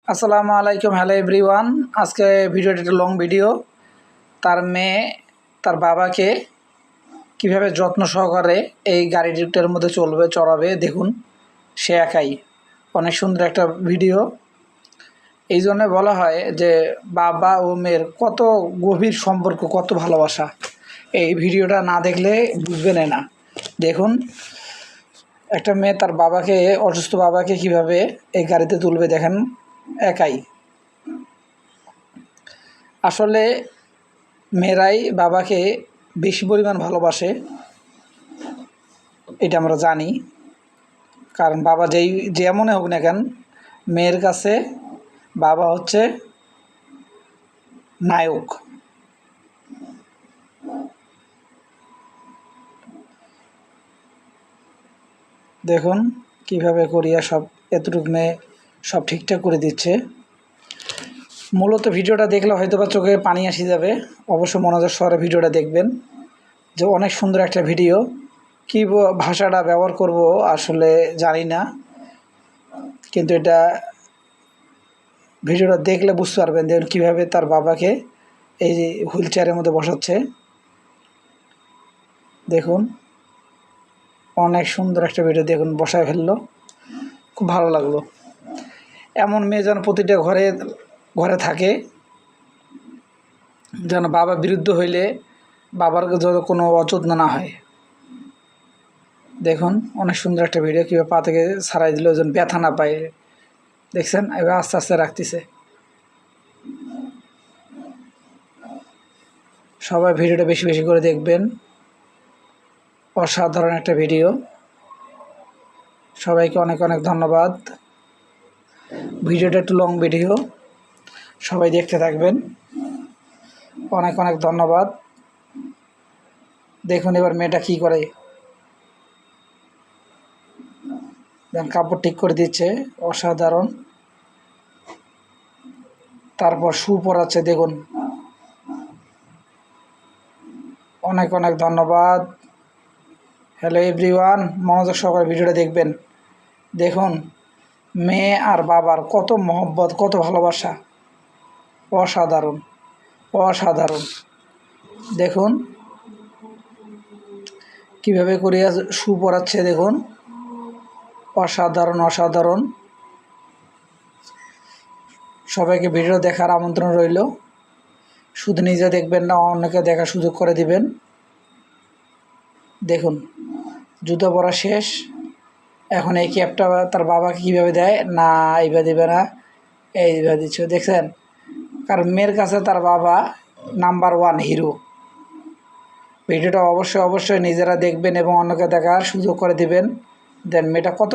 আসসালামু আলাইকুম, hello everyone. আজকে ভিডিওটা একটা লং ভিডিও। তার মেয়ে তার বাবাকে কিভাবে যত্ন সহকারে এই গাড়িটার মধ্যে চড়াবে দেখুন। সে একাই। অনেক সুন্দর একটা ভিডিও। এই জন্য বলা হয় যে বাবা ও মেয়ের কত গভীর সম্পর্ক, কত ভালোবাসা। এই ভিডিওটা না দেখলে বুঝবেন না। দেখুন, একটা মেয়ে তার বাবাকে, অসুস্থ বাবাকে কিভাবে এই গাড়িতে তুলবে দেখেন, একাই। আসলে মেয়েরাই বাবাকে বেশি পরিমাণ ভালোবাসে, এটা আমরা জানি। কারণ বাবা যেমন হোক না কেন, মেয়ের কাছে বাবা হচ্ছে নায়ক। দেখুন কিভাবে করিয়া সব এতটুকু মেয়ে সব ঠিকঠাক করে দিচ্ছে। মূলত ভিডিওটা দেখলে হয়তো বা চোখে পানি আসি যাবে। অবশ্য মনোযোগ সহকারে ভিডিওটা দেখবেন, যে অনেক সুন্দর একটা ভিডিও। কী ভাষাটা ব্যবহার করব আসলে জানি না, কিন্তু এটা ভিডিওটা দেখলে বুঝতে পারবেন। দেখুন কীভাবে তার বাবাকে এই যে হুইল চেয়ারের মধ্যে বসাচ্ছে। দেখুন অনেক সুন্দর একটা ভিডিও। দেখুন বসায় ফেললো, খুব ভালো লাগলো। এমন মেয়ে যেন প্রতিটা ঘরে ঘরে থাকে, যেন বাবা বিরুদ্ধ হইলে বাবার যত কোনো অযত্ন না হয়। দেখুন অনেক সুন্দর একটা ভিডিও। কীভাবে পা থেকে ছাড়াই দিল যেন ব্যথা না পায়। দেখছেন, এবার আস্তে আস্তে রাখতেছে। সবাই ভিডিওটা বেশি বেশি করে দেখবেন। অসাধারণ একটা ভিডিও। সবাইকে অনেক অনেক ধন্যবাদ। ভিডিওটা একটু লং ভিডিও, সবাই দেখতে থাকবেন। অনেক অনেক ধন্যবাদ। দেখুন এবার মেয়েটা কী করে, কাপড় ঠিক করে দিচ্ছে, অসাধারণ। তারপর শু পরাচ্ছে, দেখুন। অনেক অনেক ধন্যবাদ। হ্যালো এভরিওয়ান, মনোযোগ সহকারে ভিডিওটা দেখবেন। দেখুন মেয়ে আর বাবার কত মহব্বত, কত ভালোবাসা। অসাধারণ অসাধারণ। দেখুন কীভাবে করিয়া শু পরাচ্ছে, দেখুন। অসাধারণ অসাধারণ। সবাইকে ভিডিও দেখার আমন্ত্রণ রইল। শুধু নিজে দেখবেন না, অন্যকে দেখার সুযোগ করে দিবেন। দেখুন জুতো পরা শেষ। এখন এই ক্যাপটা তার বাবাকে কীভাবে দেয়, না এইভাবে দেবে না, এইভাবে দিচ্ছে। দেখছেন, কারণ মেয়ের কাছে তার বাবা নাম্বার 1 হিরো। ভিডিওটা অবশ্যই অবশ্যই নিজেরা দেখবেন এবং অন্যকে দেখার সুযোগ করে দিবেন। দেন মেয়েটা কত